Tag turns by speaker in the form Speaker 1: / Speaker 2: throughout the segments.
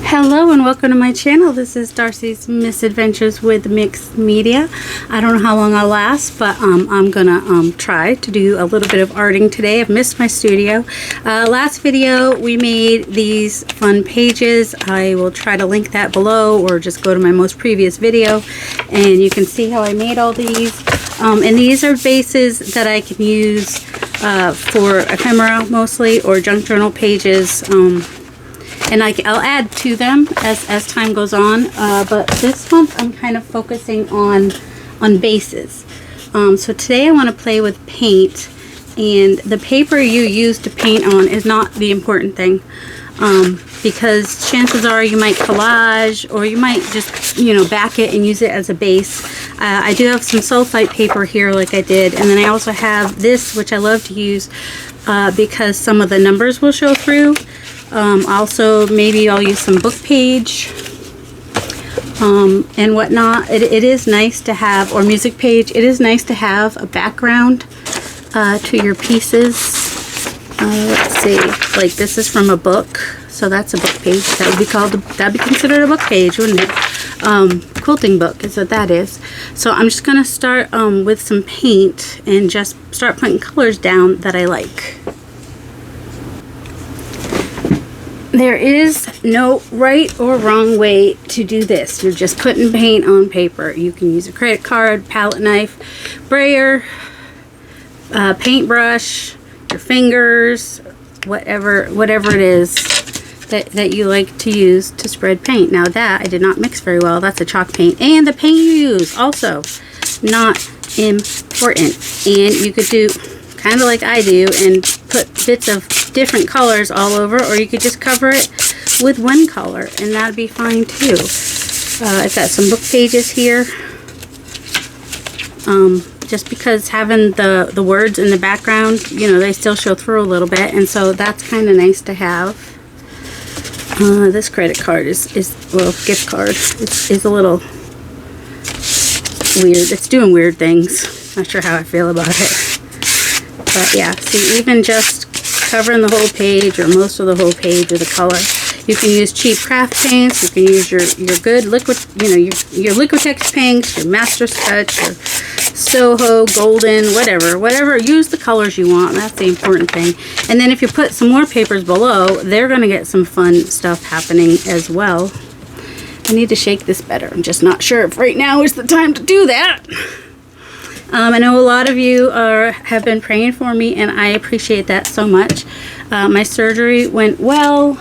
Speaker 1: Hello and welcome to my channel. This is Darcy's Misadventures with Mixed Media. I don't know how long I'll last, but I'm gonna try to do a little bit of arting today. I've missed my studio. Last video we made these fun pages. I will try to link that below or just go to my most previous video and you can see how I made all these. And these are bases that I can use for ephemera mostly, or junk journal pages. And I'll add to them as time goes on, but this month I'm kind of focusing on bases. So today I want to play with paint, and the paper you use to paint on is not the important thing, because chances are you might collage, or you might just, back it and use it as a base. I do have some sulfite paper here like I did, and then I also have this, which I love to use because some of the numbers will show through. Also, maybe I'll use some book page and whatnot. It is nice to have, or music page, it is nice to have a background to your pieces. Let's see, like this is from a book, so that's a book page. That'd be considered a book page, wouldn't it? Quilting book is what that is. So I'm just gonna start with some paint and just start putting colors down that I like. There is no right or wrong way to do this. You're just putting paint on paper. You can use a credit card, palette knife, brayer, paintbrush, your fingers, whatever it is that you like to use to spread paint. Now that I did not mix very well, that's a chalk paint. And the paint you use, also not important. And you could do kind of like I do and put bits of different colors all over, or you could just cover it with one color and that'd be fine too. I've got some book pages here, just because having the words in the background, they still show through a little bit, and so that's kind of nice to have. This credit card well, gift card is a little weird. It's doing weird things. Not sure how I feel about it. But yeah, see, even just covering the whole page or most of the whole page with a color. You can use cheap craft paints. You can use your good liquid, your Liquitex paints, your Master Sketch, your Soho, Golden, whatever. Use the colors you want. That's the important thing. And then if you put some more papers below, they're going to get some fun stuff happening as well. I need to shake this better. I'm just not sure if right now is the time to do that. I know a lot of you have been praying for me, and I appreciate that so much. My surgery went well,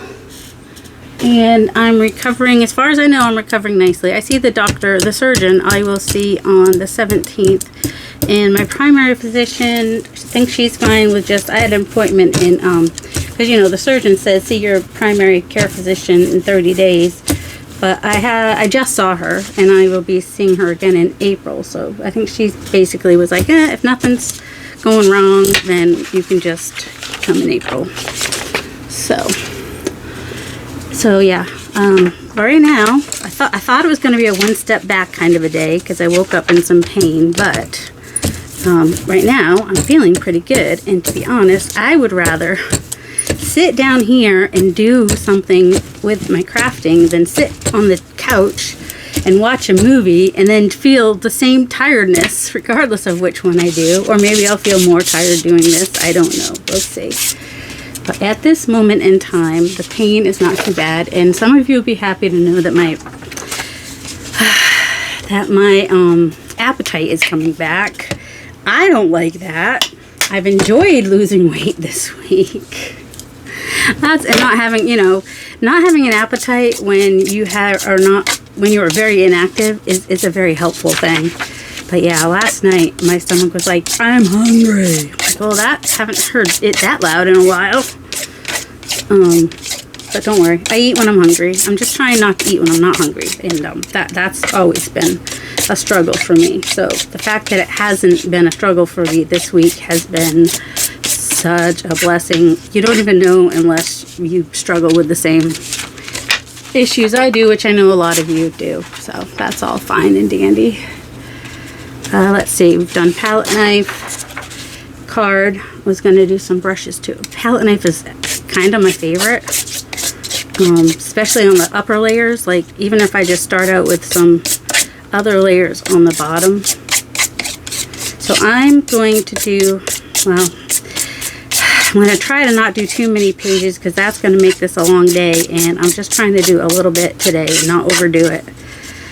Speaker 1: and I'm recovering. As far as I know, I'm recovering nicely. I see the surgeon, I will see on the 17th. And my primary physician thinks she's fine with just, I had an appointment in, because, the surgeon says, see your primary care physician in 30 days. But I just saw her, and I will be seeing her again in April. So I think she basically was like, if nothing's going wrong, then you can just come in April. So yeah. Right now, I thought it was going to be a one step back kind of a day because I woke up in some pain. But right now, I'm feeling pretty good. And to be honest, I would rather sit down here and do something with my crafting than sit on the couch and watch a movie and then feel the same tiredness regardless of which one I do. Or maybe I'll feel more tired doing this. I don't know. We'll see. But at this moment in time, the pain is not too bad, and some of you will be happy to know that my appetite is coming back. I don't like that. I've enjoyed losing weight this week. And not having an appetite when you are very inactive is a very helpful thing. But yeah, last night my stomach was like, I'm hungry. Like, well, haven't heard it that loud in a while. But don't worry, I eat when I'm hungry. I'm just trying not to eat when I'm not hungry, and that's always been a struggle for me. So the fact that it hasn't been a struggle for me this week has been such a blessing. You don't even know unless you struggle with the same issues I do, which I know a lot of you do. So that's all fine and dandy. Let's see, we've done palette knife, card. Was going to do some brushes too. Palette knife is kind of my favorite. especially on the upper layers, like even if I just start out with some other layers on the bottom. So I'm going to do, well, I'm going to try to not do too many pages because that's going to make this a long day, and I'm just trying to do a little bit today, not overdo it.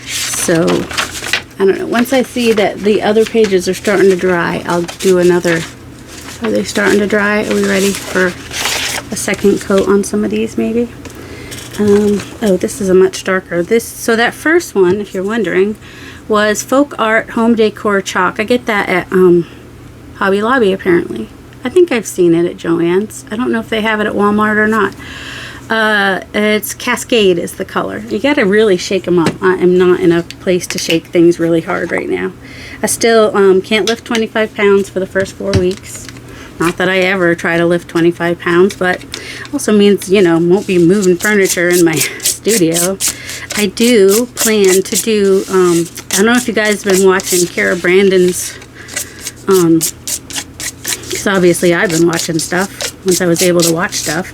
Speaker 1: So, I don't know, once I see that the other pages are starting to dry, I'll do another. Are they starting to dry? Are we ready for a second coat on some of these maybe? Oh, this is a much darker. So that first one, if you're wondering, was Folk Art Home Decor Chalk. I get that at Hobby Lobby apparently. I think I've seen it at Joann's. I don't know if they have it at Walmart or not. It's Cascade is the color. You gotta really shake them up. I am not in a place to shake things really hard right now. I still can't lift 25 pounds for the first 4 weeks. Not that I ever try to lift 25 pounds, but also means, you know, won't be moving furniture in my studio. I do plan to do, I don't know if you guys have been watching Kara Brandon's, because obviously I've been watching stuff once I was able to watch stuff.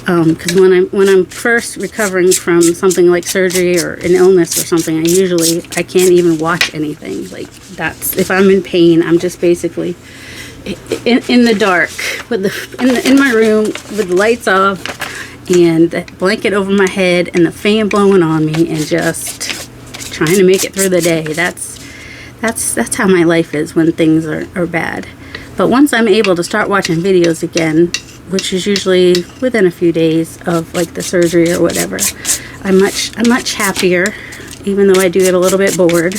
Speaker 1: Because when I'm first recovering from something like surgery or an illness or something, I can't even watch anything. Like that's, if I'm in pain, I'm just basically in the dark with in my room with the lights off and the blanket over my head and the fan blowing on me and just trying to make it through the day. That's how my life is when things are bad. But once I'm able to start watching videos again, which is usually within a few days of like the surgery or whatever, I'm much happier, even though I do get a little bit bored.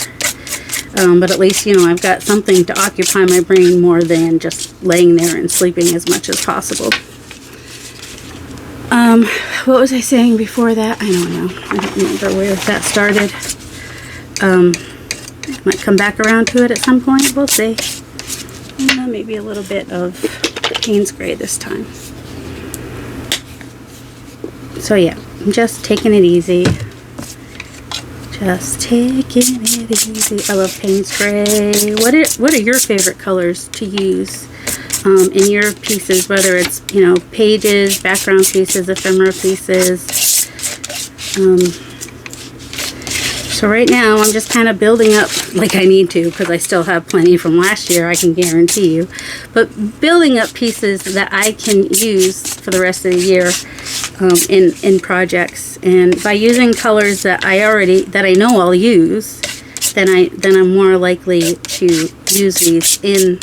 Speaker 1: But at least, you know, I've got something to occupy my brain more than just laying there and sleeping as much as possible. What was I saying before that? I don't know. I don't remember where that started. Might come back around to it at some point. We'll see. Maybe a little bit of Payne's Gray this time. So yeah, I'm just taking it easy. Just taking it easy. I love Payne's Gray. What are your favorite colors to use in your pieces? Whether it's, you know, pages, background pieces, ephemera pieces. So right now I'm just kind of building up, like I need to, because I still have plenty from last year, I can guarantee you. But building up pieces that I can use for the rest of the year in projects. And by using colors that I know I'll use, then I'm more likely to use these in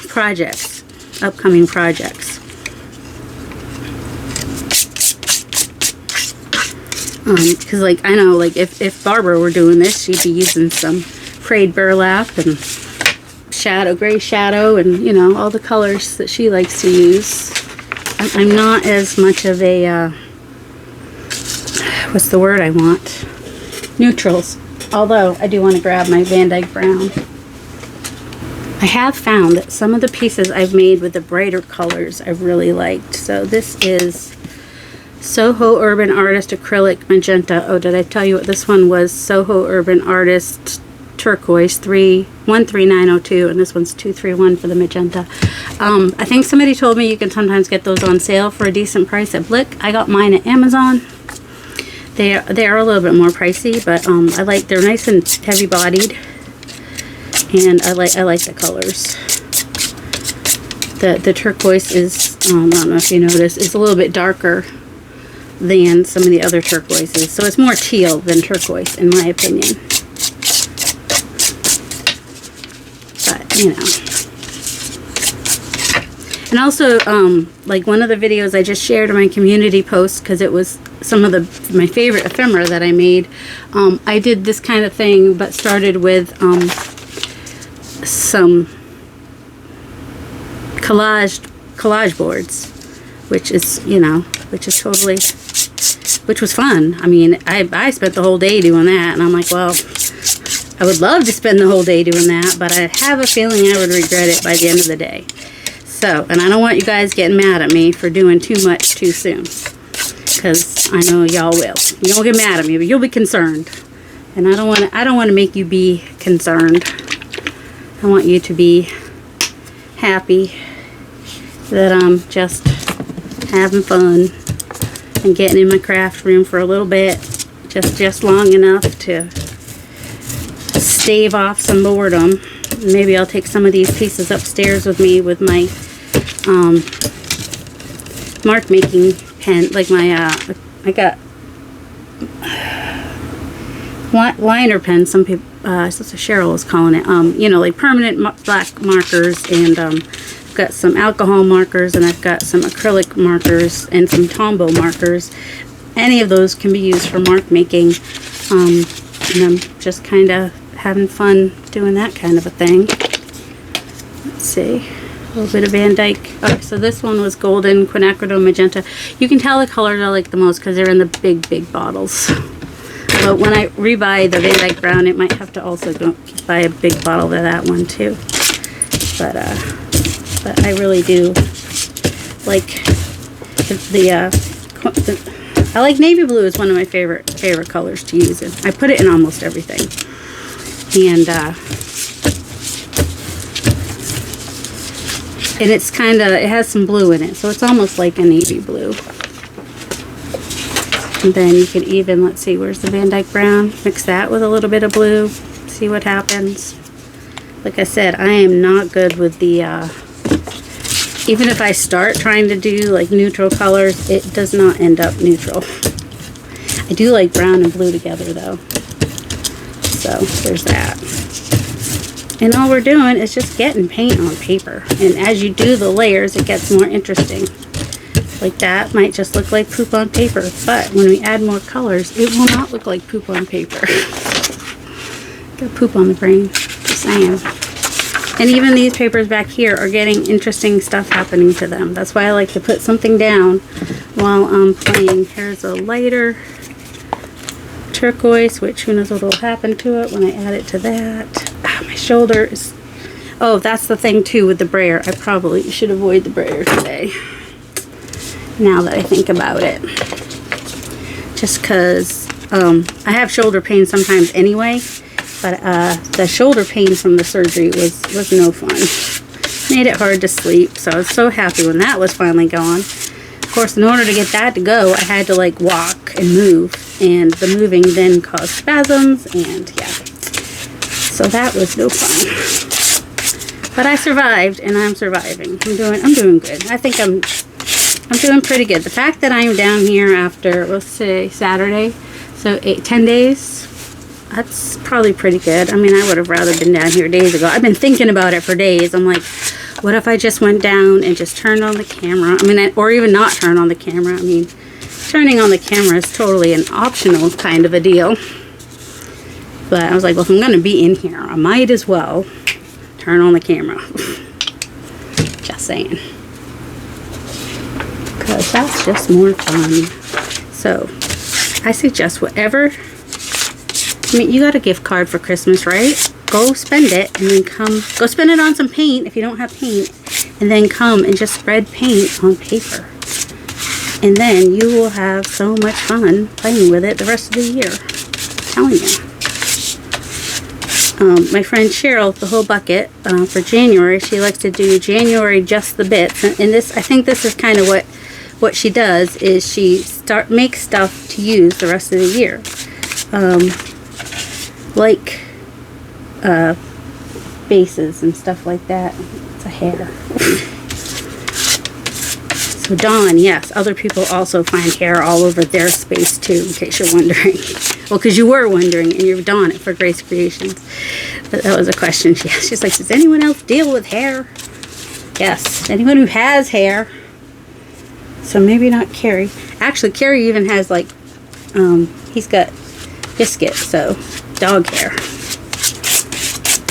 Speaker 1: projects, upcoming projects. Because like I know, like if Barbara were doing this, she'd be using some frayed burlap and gray shadow, and you know, all the colors that she likes to use. I'm not as much of a what's the word I want? Neutrals. Although I do want to grab my Van Dyke Brown. I have found that some of the pieces I've made with the brighter colors I've really liked. So this is Soho Urban Artist Acrylic Magenta. Oh, did I tell you what this one was? Soho Urban Artist Turquoise 13902, and this one's 231 for the magenta. I think somebody told me you can sometimes get those on sale for a decent price at Blick. I got mine at Amazon. They are a little bit more pricey, but they're nice and heavy bodied, and I like the colors. The turquoise is I don't know if you notice, is a little bit darker than some of the other turquoises. So it's more teal than turquoise in my opinion. But, you know. And also, like one of the videos I just shared in my community post, because it was some of my favorite ephemera that I made, I did this kind of thing, but started with some collage boards, which is, you know, which was fun. I mean, I spent the whole day doing that, and I'm like, well, I would love to spend the whole day doing that, but I have a feeling I would regret it by the end of the day. So, and I don't want you guys getting mad at me for doing too much too soon, because I know y'all will. You don't get mad at me, but you'll be concerned, and I don't want to make you be concerned. I want you to be happy that I'm just having fun and getting in my craft room for a little bit, just long enough to stave off some boredom. Maybe I'll take some of these pieces upstairs with me with my mark making pen, like my I got liner pen. Some people, so Sharyl was calling it. You know, like permanent black markers, and I've got some alcohol markers, and I've got some acrylic markers and some Tombow markers. Any of those can be used for mark making, and I'm just kind of having fun doing that kind of a thing. Let's see. A little bit of Van Dyke. Okay, so this one was golden, quinacridone, magenta. You can tell the colors I like the most because they're in the big bottles. But when I rebuy the Van Dyke brown, it might have to also go buy a big bottle of that one too. But I really do like I like navy blue. Is one of my favorite colors to use, and I put it in almost everything. And it's kind of, it has some blue in it, so it's almost like a navy blue. And then you can even, let's see, where's the Van Dyke brown? Mix that with a little bit of blue, see what happens. Like I said, I am not good with the, even if I start trying to do like neutral colors, it does not end up neutral. I do like brown and blue together though. So there's that. And all we're doing is just getting paint on paper. And as you do the layers, it gets more interesting. Like that might just look like poop on paper. But when we add more colors, it will not look like poop on paper. Got poop on the brain. Just saying. And even these papers back here are getting interesting stuff happening to them. That's why I like to put something down while I'm playing. Here's a lighter turquoise, which who knows what will happen to it when I add it to that. My shoulder is... Oh, that's the thing too with the brayer. I probably should avoid the brayer today. Now that I think about it. Just because I have shoulder pain sometimes anyway. But the shoulder pain from the surgery was no fun. Made it hard to sleep. So I was so happy when that was finally gone. Of course, in order to get that to go, I had to like walk and move. And the moving then caused spasms, and yeah. So that was no fun. But I survived, and I'm surviving. I'm doing good. I think I'm doing pretty good. The fact that I'm down here after, let's say, Saturday, so 10 days, that's probably pretty good. I mean, I would have rather been down here days ago. I've been thinking about it for days. I'm like, what if I just went down and just turned on the camera? I mean, or even not turn on the camera. I mean, turning on the camera is totally an optional kind of a deal. But I was like, well, if I'm going to be in here, I might as well turn on the camera. Just saying. Because that's just more fun. So, I suggest whatever. I mean, you got a gift card for Christmas, right? Go spend it and then go spend it on some paint if you don't have paint. And then come and just spread paint on paper. And then you will have so much fun playing with it the rest of the year. I'm telling you. My friend Sharyl, the whole bucket for January, she likes to do January just the bits. And this, I think this is kind of what she does, is she makes stuff to use the rest of the year. Like bases and stuff like that. It's a hair. So Dawn, yes, other people also find hair all over their space too, in case you're wondering. Well, because you were wondering, and you're Dawn for Grace Creations. But that was a question she asked. She's like, does anyone else deal with hair? Yes, anyone who has hair. So maybe not Carrie. Actually, Carrie even has like, he's got biscuit, so dog hair.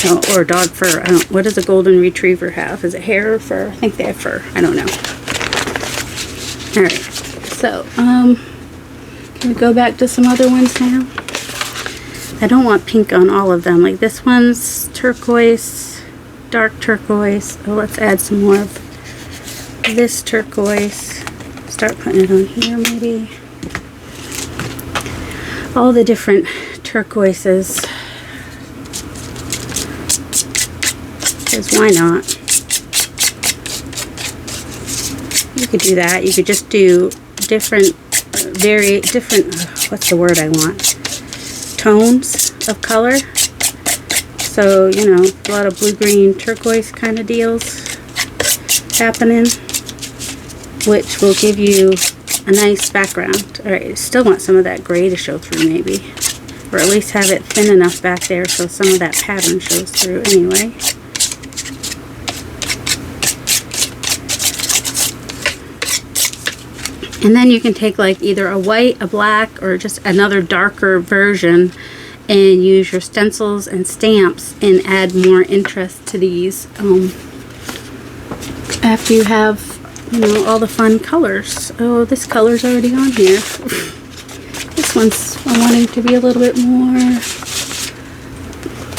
Speaker 1: Oh, or dog fur. What does a golden retriever have? Is it hair or fur? I think they have fur. I don't know. Alright, so, can we go back to some other ones now? I don't want pink on all of them. Like this one's turquoise, dark turquoise. Oh, let's add some more of this turquoise. Start putting it on here maybe. All the different turquoises. Because why not? You could do that. You could just do different, what's the word I want? Tones of color. So, you know, a lot of blue, green, turquoise kind of deals happening, which will give you a nice background. Alright, still want some of that gray to show through maybe. Or at least have it thin enough back there so some of that pattern shows through anyway. And then you can take like either a white, a black, or just another darker version and use your stencils and stamps and add more interest to these after you have, you know, all the fun colors. Oh, this color's already on here. This one's, I'm wanting to be a little bit more,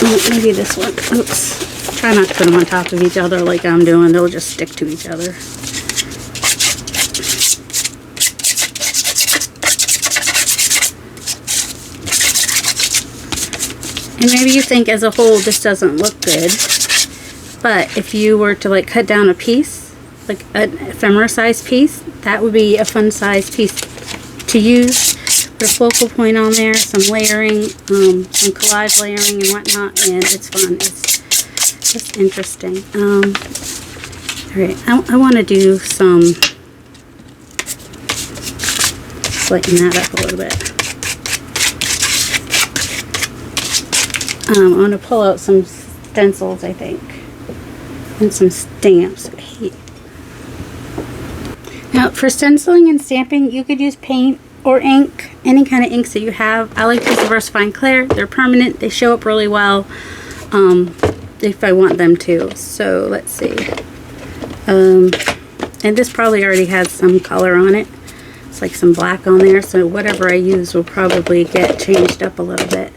Speaker 1: oh, maybe this one. Oops. Try not to put them on top of each other like I'm doing. They'll just stick to each other. And maybe you think as a whole this doesn't look good, but if you were to like cut down a piece, like an ephemera size piece, that would be a fun size piece to use. Put a focal point on there, some layering, some collage layering and whatnot, and it's fun. It's just interesting. Alright, I want to do some, lighten that up a little bit. I'm going to pull out some stencils, I think, and some stamps. Now, for stenciling and stamping, you could use paint or ink, any kind of inks that you have. I like these VersaFine Clear. They're permanent. They show up really well if I want them to. So, let's see. And this probably already has some color on it. It's like some black on there, so whatever I use will probably get changed up a little bit.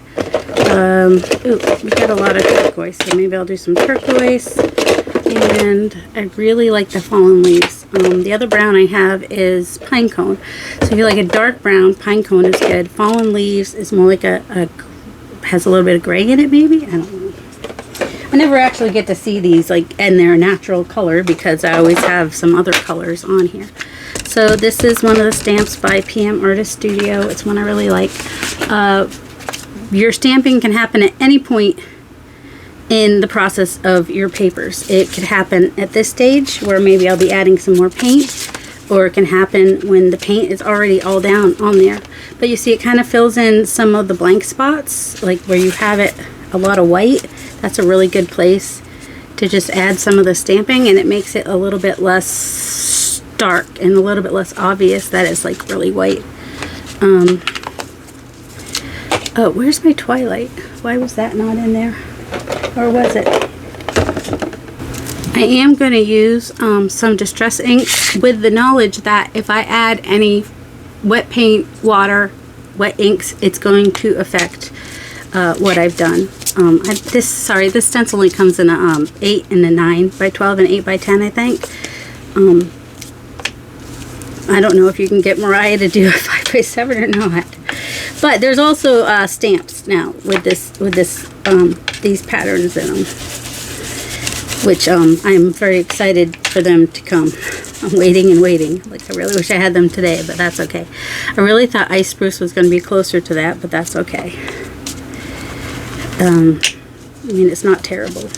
Speaker 1: Ooh, we got a lot of turquoise, so maybe I'll do some turquoise. And I really like the fallen leaves. The other brown I have is pine cone. So if you like a dark brown, pine cone is good. Fallen leaves is more like has a little bit of gray in it maybe? I don't know. I never actually get to see these like in their natural color because I always have some other colors on here. So this is one of the stamps by PM Artist Studio. It's one I really like. Your stamping can happen at any point in the process of your papers. It could happen at this stage where maybe I'll be adding some more paint, or it can happen when the paint is already all down on there. But you see it kind of fills in some of the blank spots, like where you have it a lot of white. That's a really good place to just add some of the stamping, and it makes it a little bit less stark and a little bit less obvious that it's like really white. Oh, where's my Twilight? Why was that not in there? Or was it? I am going to use some Distress ink with the knowledge that if I add any wet paint, water, wet inks, it's going to affect what I've done. This stenciling comes in a 8 and a 9 by 12 and 8 by 10, I think. I don't know if you can get Mariah to do a 5 by 7 or not. But there's also stamps now with these patterns in them, which I'm very excited for them to come. I'm waiting and waiting. Like, I really wish I had them today, but that's okay. I really thought ice spruce was going to be closer to that, but that's okay. I mean, it's not terrible.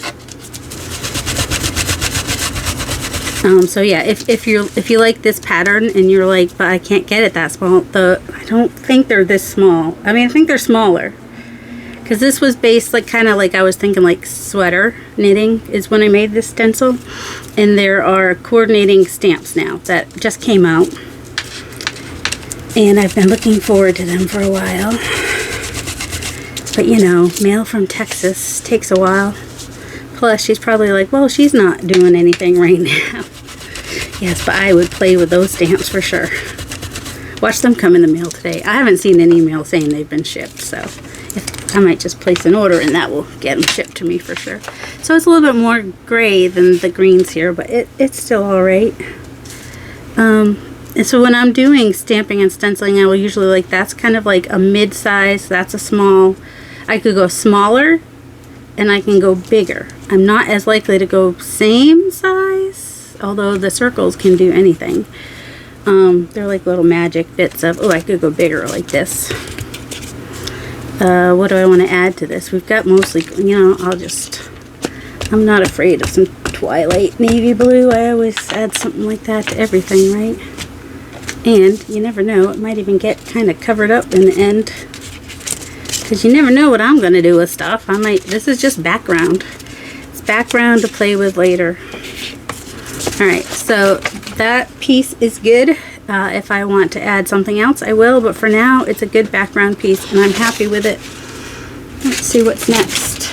Speaker 1: So yeah, if you like this pattern and you're like, but I can't get it that small, I don't think they're this small. I mean, I think they're smaller, because this was based like kind of like, I was thinking like sweater knitting is when I made this stencil, and there are coordinating stamps now that just came out, and I've been looking forward to them for a while. But you know, mail from Texas takes a while. Plus, she's probably like, well, she's not doing anything right now. Yes, but I would play with those stamps for sure. Watch them come in the mail today. I haven't seen an email saying they've been shipped, so I might just place an order and that will get them shipped to me for sure. So it's a little bit more gray than the greens here, but it's still alright. And so when I'm doing stamping and stenciling, I will usually like, that's kind of like a mid-size, that's a small. I could go smaller and I can go bigger. I'm not as likely to go same size. although the circles can do anything. They're like little magic bits of, oh, I could go bigger like this. What do I want to add to this? We've got mostly, you know, I'm not afraid of some Twilight navy blue. I always add something like that to everything, right? And you never know, it might even get kind of covered up in the end. Because you never know what I'm going to do with stuff. This is just background. It's background to play with later. Alright, so that piece is good. If I want to add something else, I will. But for now, it's a good background piece, and I'm happy with it. Let's see what's next.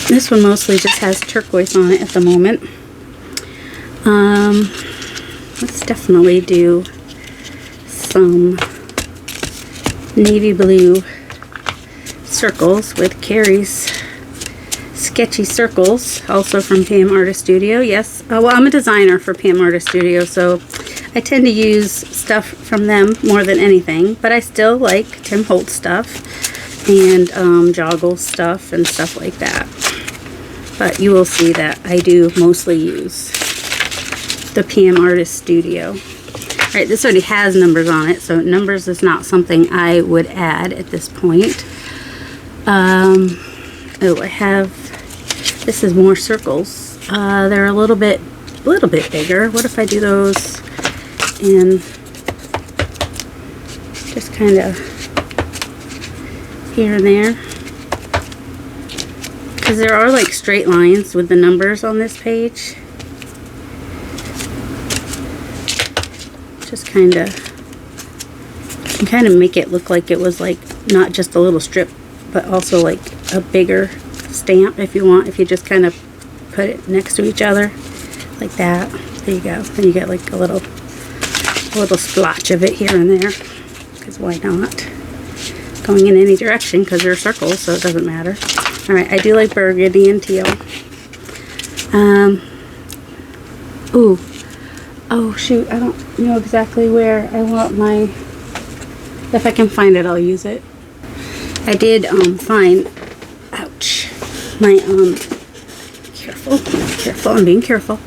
Speaker 1: This one mostly just has turquoise on it at the moment. Let's definitely do some navy blue circles with Carrie's Sketchy Circles, also from PM Artist Studio. Yes, well, I'm a designer for PM Artist Studio, so I tend to use stuff from them more than anything, but I still like Tim Holtz stuff and Joggle stuff and stuff like that. But you will see that I do mostly use the PM Artist Studio. Alright, this already has numbers on it, so numbers is not something I would add at this point. Oh, I have, this is more circles. They're a little bit bigger. What if I do those in just kind of here and there? Because there are like straight lines with the numbers on this page. Just kind of make it look like it was like not just a little strip, but also like a bigger stamp if you want. If you just kind of put it next to each other like that, there you go. Then you get like a little splotch of it here and there. Because why not? Going in any direction because they're circles, so it doesn't matter. All right, I do like burgundy and teal. Ooh. Oh shoot, I don't know exactly where I want my, if I can find it, I'll use it. I did find, ouch, my, careful, I'm being careful.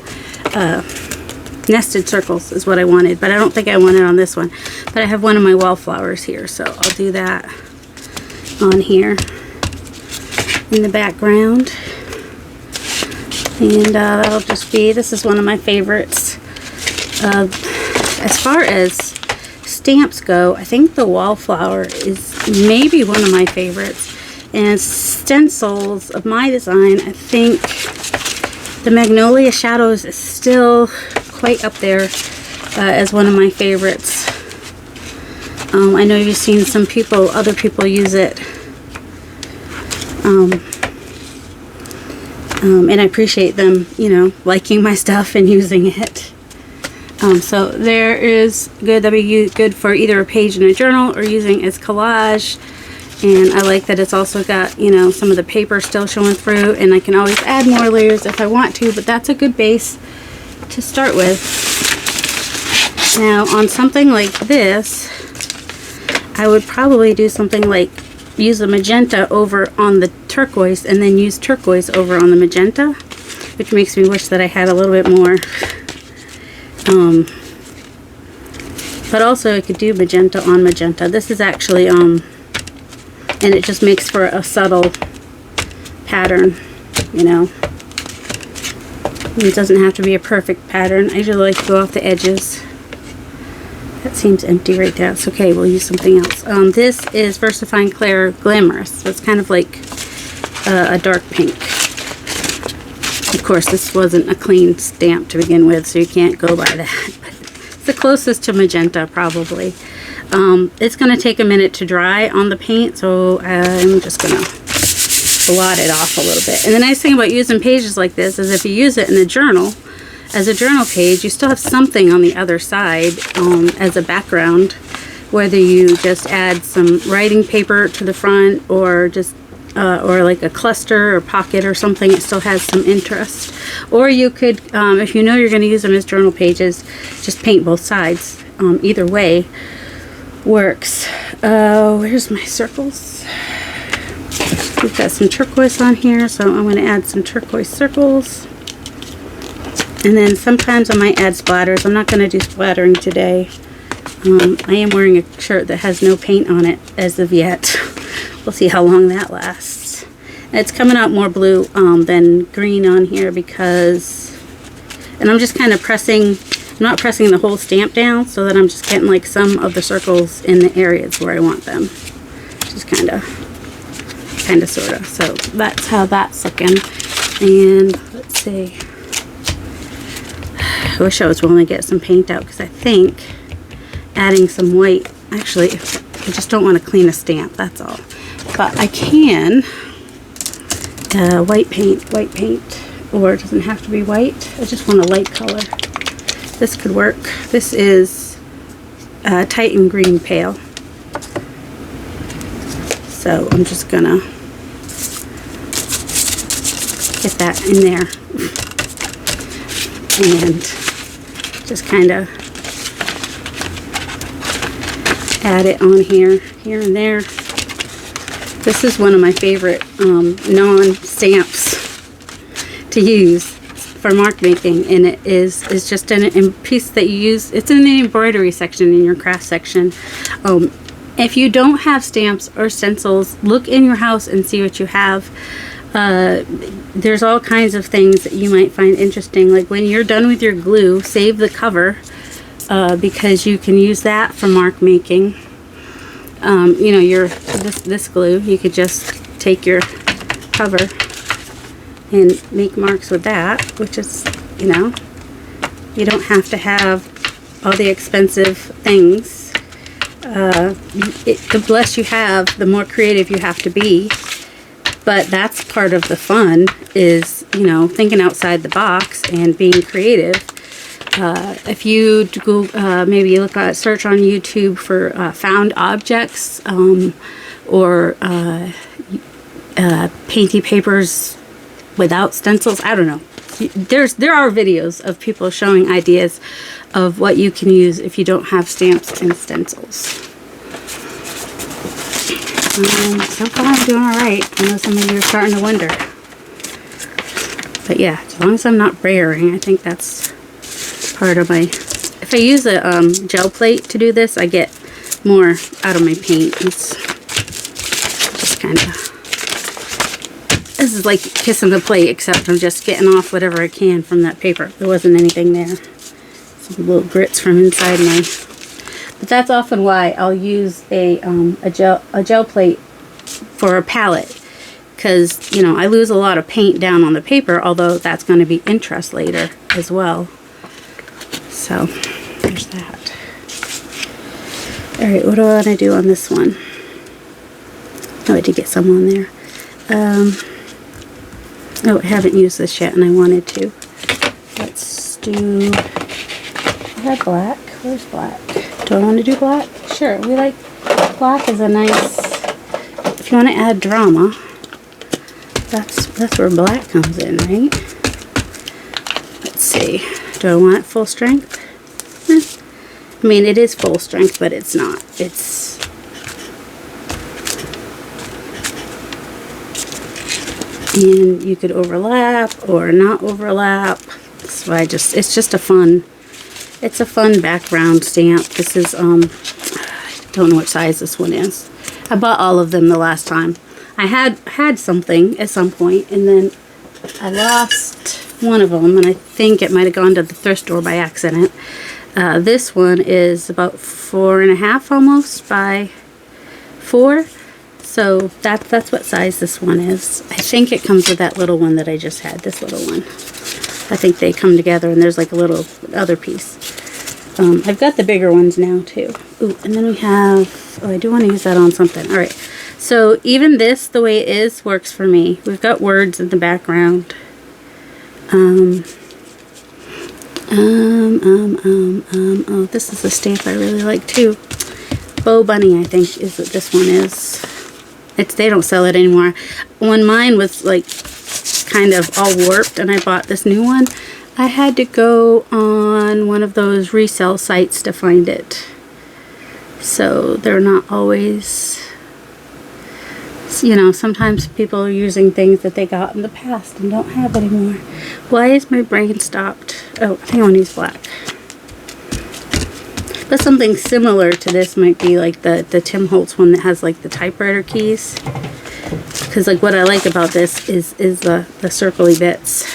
Speaker 1: Nested circles is what I wanted, but I don't think I want it on this one. But I have one of my wallflowers here, so I'll do that on here in the background. And that'll just be, this is one of my favorites. As far as stamps go, I think the wallflower is maybe one of my favorites. And stencils of my design, I think the Magnolia Shadows is still quite up there as one of my favorites. I know you've seen some people, other people use it. And I appreciate them, you know, liking my stuff and using it. So there is good, that'd be good for either a page in a journal or using as collage. And I like that it's also got, you know, some of the paper still showing through, and I can always add more layers if I want to, but that's a good base to start with. Now on something like this, I would probably do something like use the magenta over on the turquoise and then use turquoise over on the magenta, which makes me wish that I had a little bit more. But also I could do magenta on magenta. This is actually, and it just makes for a subtle pattern, you know. It doesn't have to be a perfect pattern. I usually like to go off the edges. That seems empty right there. It's okay, we'll use something else. This is Versifying Clair Glamorous. So it's kind of like a dark pink. Of course, this wasn't a clean stamp to begin with, so you can't go by that. But it's the closest to magenta, probably. It's going to take a minute to dry on the paint, so I'm just going to blot it off a little bit. And the nice thing about using pages like this is if you use it in a journal, as a journal page, you still have something on the other side as a background, whether you just add some writing paper to the front or just or like a cluster or pocket or something. It still has some interest. Or you could, if you know you're going to use them as journal pages, just paint both sides. Either way works. Where's my circles? We've got some turquoise on here, so I'm going to add some turquoise circles. And then sometimes I might add splatters. I'm not going to do splattering today. I am wearing a shirt that has no paint on it as of yet. We'll see how long that lasts. And it's coming out more blue than green on here because, and I'm just kind of pressing, I'm not pressing the whole stamp down, so that I'm just getting like some of the circles in the areas where I want them. Just kind of sort of. So that's how that's looking. And let's see. I wish I was willing to get some paint out because I think adding some white, actually, I just don't want to clean a stamp, that's all. But I can white paint, or it doesn't have to be white. I just want a light color. This could work. This is Titan Green Pale. So I'm just gonna get that in there and just kind of add it on here and there. This is one of my favorite non-stamps to use for mark making, and it is just a piece that you use. It's in the embroidery section in your craft section. If you don't have stamps or stencils, look in your house and see what you have. There's all kinds of things that you might find interesting. Like when you're done with your glue, save the cover because you can use that for mark making. You know, this glue, you could just take your cover and make marks with that, which is, you know, you don't have to have all the expensive things. The less you have, the more creative you have to be. But that's part of the fun, is, you know, thinking outside the box and being creative. If you go, maybe look at search on YouTube for found objects, or painty papers without stencils. I don't know. There are videos of people showing ideas of what you can use if you don't have stamps and stencils. So far I'm doing alright. I know some of you are starting to wonder. But yeah, as long as I'm not brayering, I think that's part of my... If I use a gel plate to do this, I get more out of my paint. It's just kind of... This is like kissing the plate, except I'm just getting off whatever I can from that paper. There wasn't anything there. Some little grits from inside my... But that's often why I'll use a gel plate for a palette, because, you know, I lose a lot of paint down on the paper, although that's going to be interest later as well. So there's that. Alright, what do I want to do on this one? Oh, I did get some on there. Oh, I haven't used this yet and I wanted to. Let's do... I had black. Where's black? Do I want to do black? Sure, we like... Black is a nice... If you want to add drama, that's where black comes in, right? Let's see. Do I want it full strength? I mean, it is full strength, but it's not. It's... And you could overlap or not overlap. So it's just a fun... It's a fun background stamp. This is, I don't know what size this one is. I bought all of them the last time. I had something at some point, and then I lost one of them, and I think it might have gone to the thrift store by accident. This one is about 4.5 almost by 4. So that's what size this one is. I think it comes with that little one that I just had, this little one. I think they come together and there's like a little other piece. I've got the bigger ones now too. Ooh, and then we have, oh, I do want to use that on something. All right, so even this, the way it is, works for me. We've got words in the background. Oh, this is a stamp I really like too. Bow Bunny, I think, is what this one is. They don't sell it anymore. When mine was like kind of all warped and I bought this new one, I had to go on one of those resale sites to find it. So they're not always, you know, sometimes people are using things that they got in the past and don't have anymore. Why is my brain stopped? oh, I think I want to use black. But something similar to this might be like the Tim Holtz one that has like the typewriter keys. Because like what I like about this is the circly bits.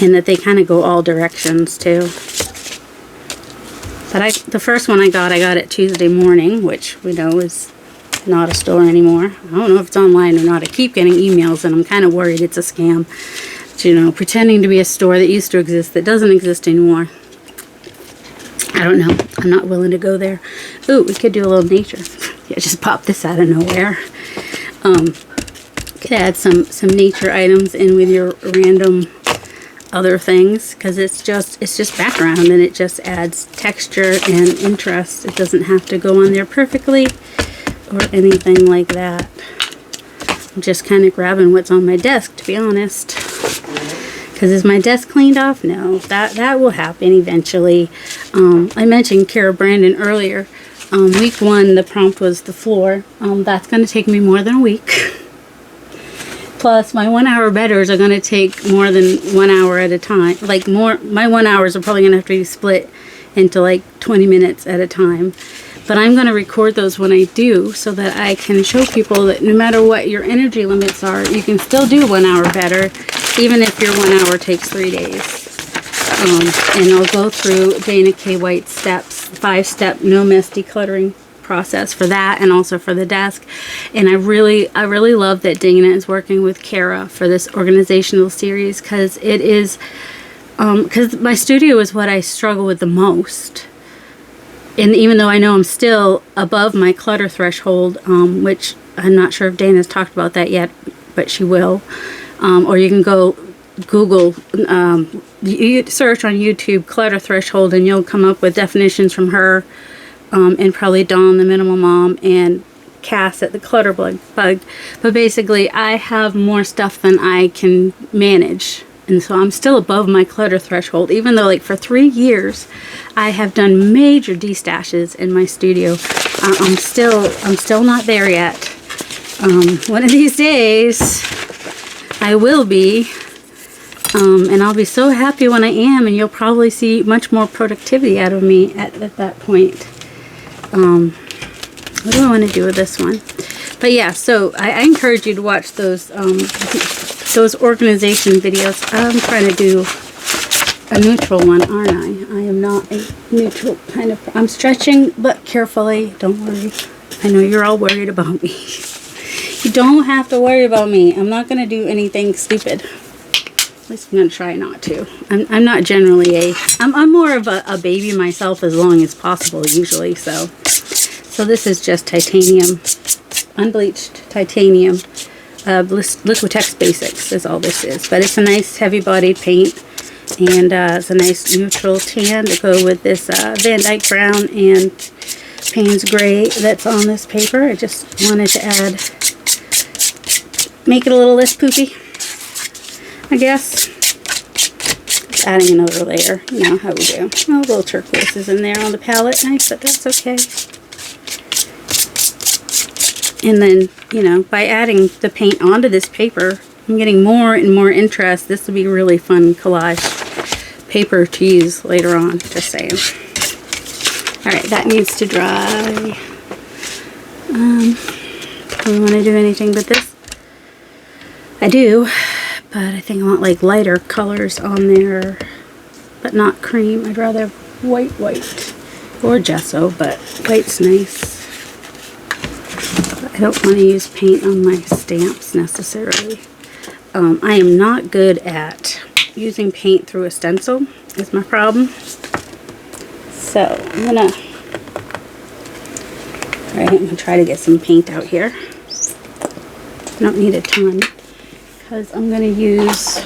Speaker 1: And that they kind of go all directions too. But the first one I got it Tuesday morning, which we know is not a store anymore. I don't know if it's online or not. I keep getting emails and I'm kind of worried it's a scam. But, you know, pretending to be a store that used to exist that doesn't exist anymore. I don't know. I'm not willing to go there. Ooh, we could do a little nature. Yeah, just pop this out of nowhere. Could add some nature items in with your random other things, because it's just background and it just adds texture and interest. It doesn't have to go on there perfectly or anything like that. I'm just kind of grabbing what's on my desk, to be honest. Because is my desk cleaned off? No, that will happen eventually. I mentioned Kara Brandon earlier. Week 1, the prompt was the floor. That's going to take me more than a week. Plus, my 1 hour bedders are going to take more than 1 hour at a time. Like my 1 hours are probably going to have to be split into like 20 minutes at a time. But I'm going to record those when I do, so that I can show people that no matter what your energy limits are, you can still do 1 hour better, even if your 1 hour takes 3 days. And I'll go through Dana K. White's steps, 5-step no mess decluttering process for that, and also for the desk. And I really love that Dana is working with Kara for this organizational series, because it is because my studio is what I struggle with the most. And even though I know I'm still above my clutter threshold, which I'm not sure if Dana's talked about that yet, but she will. Or you can go Google, you search on YouTube clutter threshold, and you'll come up with definitions from her, and probably Dawn, the Minimal Mom, and Cass at the Clutter Bug. But basically, I have more stuff than I can manage. And so I'm still above my clutter threshold, even though like for 3 years I have done major destashes in my studio. I'm still not there yet. One of these days I will be, and I'll be so happy when I am, and you'll probably see much more productivity out of me at that point. What do I want to do with this one? But yeah, so I encourage you to watch those organization videos. I'm trying to do a neutral one, aren't I? I am not a neutral kind of... I'm stretching, but carefully. Don't worry. I know you're all worried about me. You don't have to worry about me. I'm not going to do anything stupid. At least I'm going to try not to. I'm not generally I'm more of a baby myself as long as possible usually. So this is just titanium, unbleached titanium. Liquitex Basics is all this is. But it's a nice heavy-bodied paint. And it's a nice neutral tan to go with this Van Dyke Brown and Payne's Gray that's on this paper. I just wanted to make it a little less poopy, I guess. Just adding another layer. You know how we do. Oh, a little turquoise is in there on the palette. Nice, but that's okay. And then, you know, by adding the paint onto this paper, I'm getting more and more interest. This will be really fun collage paper to use later on, just saying. Alright, that needs to dry. Do we want to do anything but this? I do, but I think I want like lighter colors on there, but not cream. I'd rather have white or gesso, but white's nice. I don't want to use paint on my stamps necessarily. I am not good at using paint through a stencil, is my problem. So I'm gonna try to get some paint out here. I don't need a ton, because I'm gonna use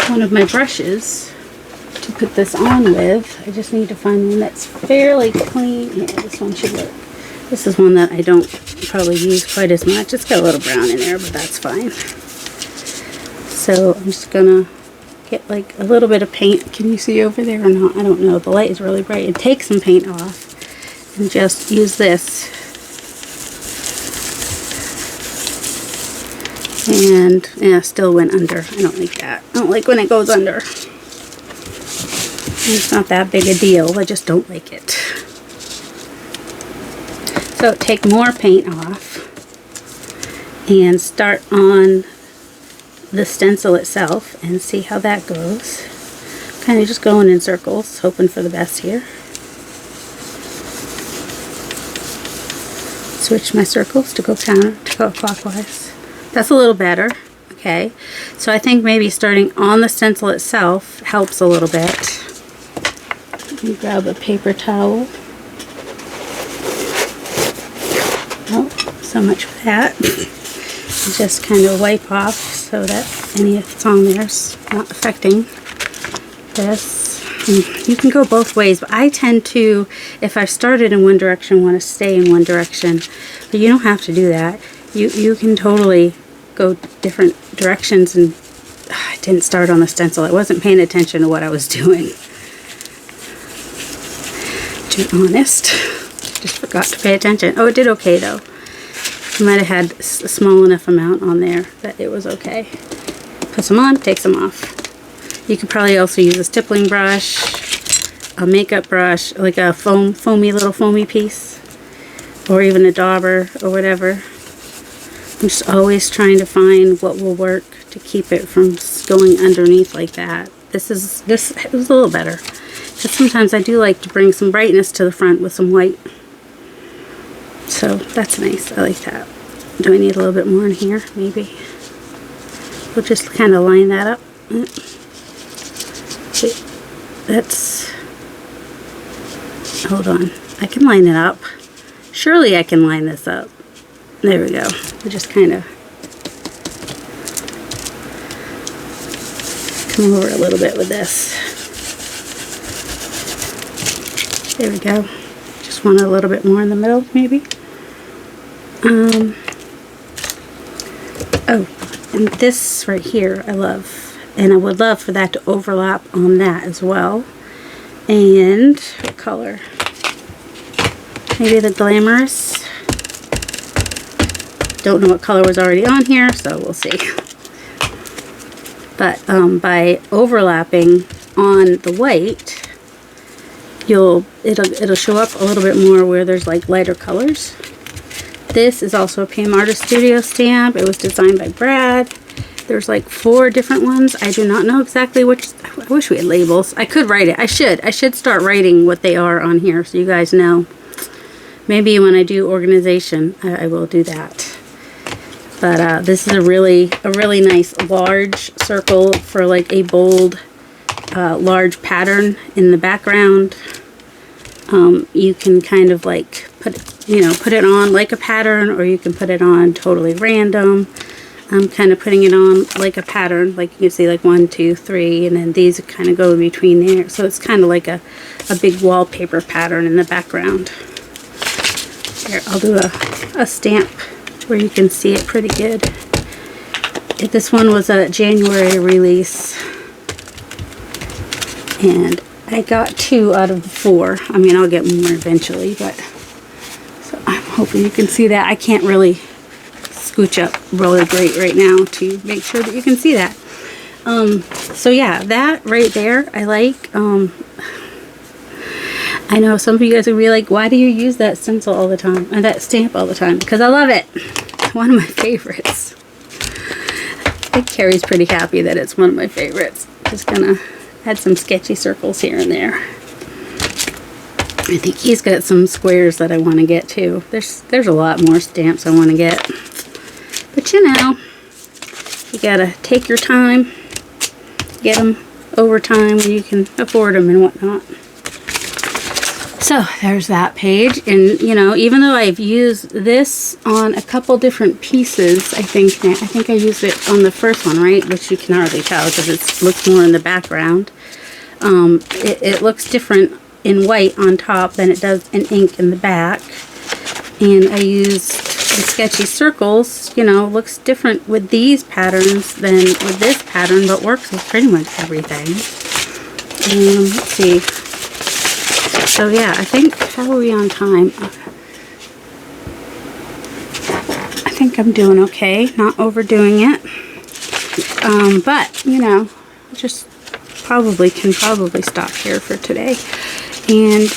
Speaker 1: one of my brushes to put this on with. I just need to find one that's fairly clean. Here, this one should work. This is one that I don't probably use quite as much. It's got a little brown in there, but that's fine. So I'm just gonna get like a little bit of paint. Can you see over there or not? I don't know. The light is really bright. And take some paint off and just use this And yeah, still went under. I don't like that. I don't like when it goes under. It's not that big a deal. I just don't like it. So take more paint off and start on the stencil itself and see how that goes. Kind of just going in circles, hoping for the best here. Switch my circles to go clockwise. That's a little better. Okay, so I think maybe starting on the stencil itself helps a little bit. Let me grab a paper towel. Oh, so much for that. Just kind of wipe off so that any of that's on there is not affecting this. And you can go both ways, but I tend to, if I've started in one direction, want to stay in one direction. But you don't have to do that. You can totally go different directions, and I didn't start on the stencil. I wasn't paying attention to what I was doing. To be honest, just forgot to pay attention. Oh, it did okay though. I might have had a small enough amount on there that it was okay. Puts them on, takes them off. You could probably also use a stippling brush, a makeup brush, like a little foamy piece, or even a dauber or whatever. I'm just always trying to find what will work to keep it from going underneath like that. This was a little better. But sometimes I do like to bring some brightness to the front with some white. So that's nice. I like that. Do I need a little bit more in here? Maybe. We'll just kind of line that up. That's... Hold on. I can line it up. Surely I can line this up. There we go. We just kind of come over a little bit with this. There we go. Just want a little bit more in the middle, maybe. Oh, and this right here I love. And I would love for that to overlap on that as well. And what color? Maybe the Glamorous. Don't know what color was already on here, so we'll see. But by overlapping on the white, it'll show up a little bit more where there's like lighter colors. This is also a PM Artist Studio stamp. It was designed by Brad. There's like 4 different ones. I do not know exactly which. I wish we had labels. I could write it. I should start writing what they are on here so you guys know. Maybe when I do organization, I will do that. But this is a really nice large circle for like a bold, large pattern in the background. You can kind of like put it on like a pattern, or you can put it on totally random. I'm kind of putting it on like a pattern, like you can see like 1, 2, 3, and then these kind of go in between there. So it's kind of like a big wallpaper pattern in the background. Here, I'll do a stamp where you can see it pretty good. This one was a January release, and I got 2 out of the 4. I mean, I'll get more eventually, but so I'm hoping you can see that. I can't really scooch up really great right now to make sure that you can see that. So yeah, that right there I like. I know some of you guys will be like, why do you use that stencil all the time, and that stamp all the time? Because I love it. It's one of my favorites. I think Carrie's pretty happy that it's one of my favorites. Just gonna add some sketchy circles here and there. I think he's got some squares that I want to get too. There's a lot more stamps I want to get. But you know, you gotta take your time, get them over time when you can afford them and whatnot. So there's that page, and you know, even though I've used this on a couple different pieces, I think I used it on the first one, right? Which you can hardly tell because it looks more in the background. It looks different in white on top than it does in ink in the back. And I used the sketchy circles, you know, looks different with these patterns than with this pattern, but works with pretty much everything. Let's see. So yeah, I think, how are we on time? I think I'm doing okay, not overdoing it. But, you know, just can probably stop here for today. And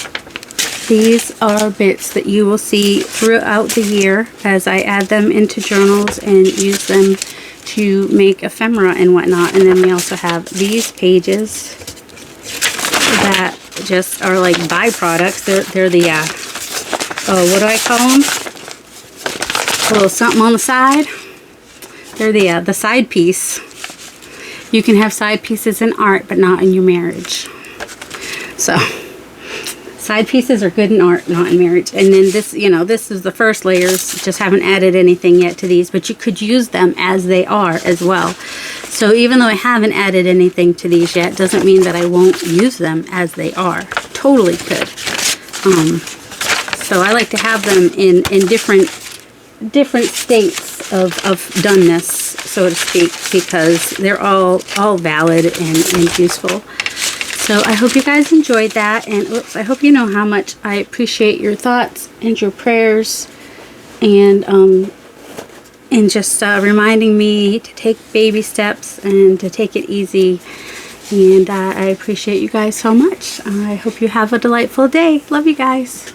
Speaker 1: these are bits that you will see throughout the year as I add them into journals and use them to make ephemera and whatnot. And then we also have these pages that just are like byproducts. They're the, what do I call them? A little something on the side. They're the side piece. You can have side pieces in art, but not in your marriage. So, side pieces are good in art, not in marriage. And then this, you know, this is the first layers. Just haven't added anything yet to these, but you could use them as they are as well. So even though I haven't added anything to these yet, doesn't mean that I won't use them as they are. Totally could. So I like to have them in different states of doneness, so to speak, because they're all valid and useful. So I hope you guys enjoyed that, and I hope you know how much I appreciate your thoughts and your prayers, and just reminding me to take baby steps and to take it easy. And I appreciate you guys so much. I hope you have a delightful day. Love you guys.